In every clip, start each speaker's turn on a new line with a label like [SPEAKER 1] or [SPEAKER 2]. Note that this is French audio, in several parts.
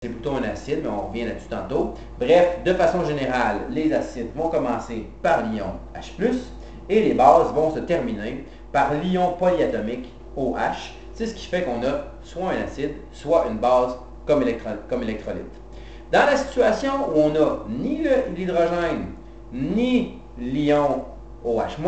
[SPEAKER 1] c'est plutôt un acide, mais on revient là-dessus tantôt. Bref, de façon générale, les acides vont commencer par l'ion H+, et les bases vont se terminer par l'ion polyatomique OH. C'est ce qui fait qu'on a soit un acide, soit une base comme électrolyte. Dans la situation où on n'a ni l'hydrogène, ni l'ion OH-,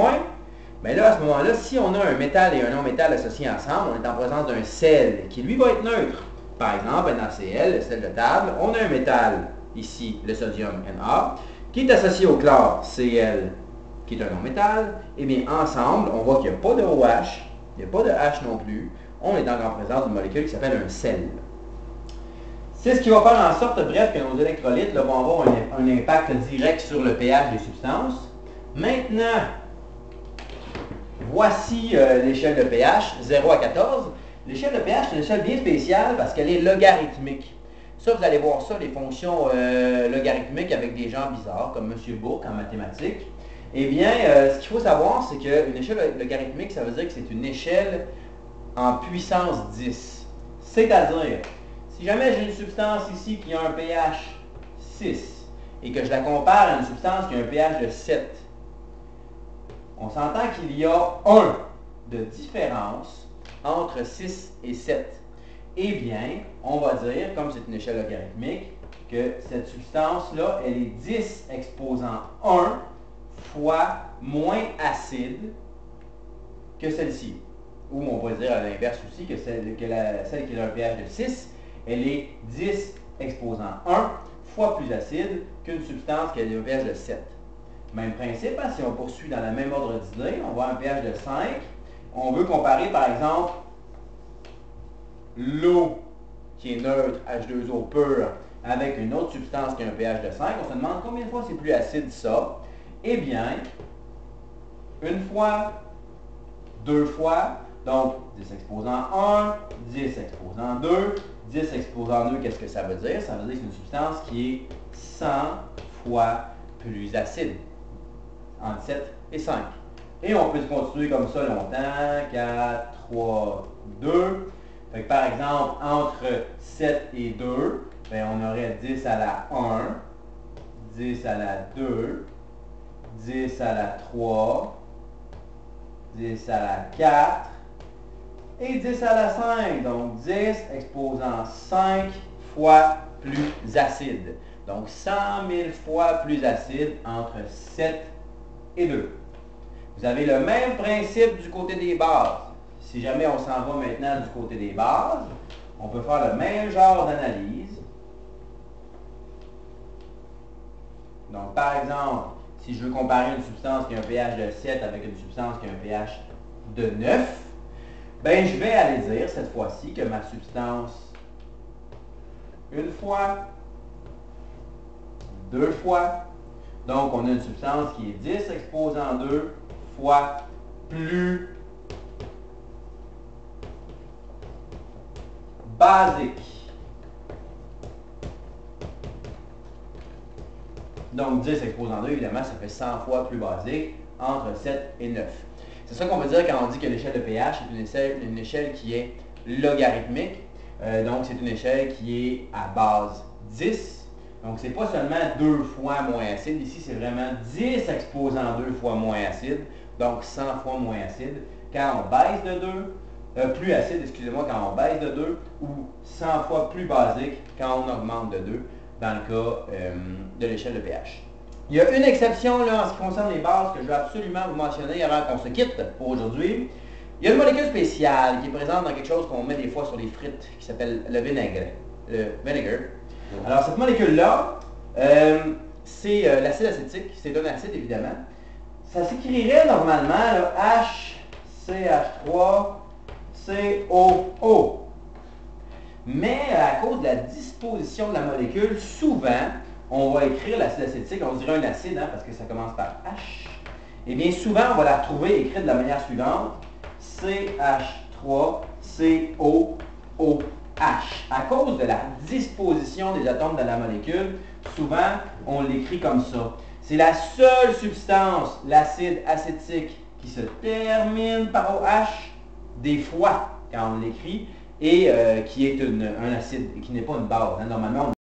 [SPEAKER 1] bien là, à ce moment-là, si on a un métal et un non-métal associés ensemble, on est en présence d'un sel qui, lui, va être neutre. Par exemple, NaCl, le sel de table, on a un métal, ici, le sodium Na, qui est associé au chlore Cl, qui est un non-métal. Et bien, ensemble, on voit qu'il n'y a pas de OH, il n'y a pas de H non plus. On est donc en présence d'une molécule qui s'appelle un sel. C'est ce qui va faire en sorte, bref, que nos électrolytes là, vont avoir un impact direct sur le pH des substances. Maintenant, voici l'échelle de pH, 0 à 14. L'échelle de pH, c'est une échelle bien spéciale parce qu'elle est logarithmique. Ça, vous allez voir ça, les fonctions logarithmiques avec des gens bizarres, comme M. Bourque en mathématiques. Eh bien, ce qu'il faut savoir, c'est qu'une échelle logarithmique, ça veut dire que c'est une échelle en puissance 10. C'est-à-dire, si jamais j'ai une substance ici qui a un pH 6 et que je la compare à une substance qui a un pH de 7, on s'entend qu'il y a 1 de différence entre 6 et 7. Eh bien, on va dire, comme c'est une échelle logarithmique, que cette substance-là, elle est 10 exposant 1 fois moins acide que celle-ci. Ou on va dire à l'inverse aussi, que celle qui a un pH de 6, elle est 10 exposant 1 fois plus acide qu'une substance qui a un pH de 7. Même principe, hein, si on poursuit dans le même ordre d'idées, on voit un pH de 5. On veut comparer, par exemple, l'eau qui est neutre, H2O pur, avec une autre substance qui a un pH de 5. On se demande combien de fois c'est plus acide ça. Eh bien, une fois, deux fois, donc 10 exposant 1, 10 exposant 2, 10 exposant 2, qu'est-ce que ça veut dire? Ça veut dire que c'est une substance qui est 100 fois plus acide, entre 7 et 5. Et on peut continuer comme ça longtemps, 4, 3, 2. Fait que par exemple, entre 7 et 2, bien, on aurait 10 à la 1, 10 à la 2, 10 à la 3, 10 à la 4 et 10 à la 5. Donc 10 exposant 5 fois plus acide. Donc 100 000 fois plus acide entre 7 et 2. Vous avez le même principe du côté des bases. Si jamais on s'en va maintenant du côté des bases, on peut faire le même genre d'analyse. Donc, par exemple, si je veux comparer une substance qui a un pH de 7 avec une substance qui a un pH de 9, ben, je vais aller dire cette fois-ci que ma substance, une fois, deux fois, donc on a une substance qui est 10 exposant 2 fois plus basique. Donc 10 exposant 2, évidemment, ça fait 100 fois plus basique, entre 7 et 9. C'est ça qu'on veut dire quand on dit que l'échelle de pH est une échelle qui est logarithmique. Donc c'est une échelle qui est à base 10. Donc c'est pas seulement 2 fois moins acide, ici c'est vraiment 10 exposant 2 fois moins acide, donc 100 fois moins acide. Quand on baisse de 2, plus acide, excusez-moi, quand on baisse de 2, ou 100 fois plus basique quand on augmente de 2, dans le cas de l'échelle de pH. Il y a une exception là, en ce qui concerne les bases que je veux absolument vous mentionner avant qu'on se quitte pour aujourd'hui. Il y a une molécule spéciale qui est présente dans quelque chose qu'on met des fois sur les frites, qui s'appelle le vinaigre. Le vinegar. Alors cette molécule-là, c'est l'acide acétique, c'est un acide évidemment. Ça s'écrirait normalement là, HCH3COO. Mais à cause de la disposition de la molécule, souvent, on va écrire l'acide acétique, on dirait un acide, hein, parce que ça commence par H. Et bien souvent, on va la retrouver écrite de la manière suivante, CH3COOH. À cause de la disposition des atomes de la molécule, souvent, on l'écrit comme ça. C'est la seule substance, l'acide acétique, qui se termine par OH, des fois, quand on l'écrit, et qui est un acide, qui n'est pas une base. Hein. Normalement,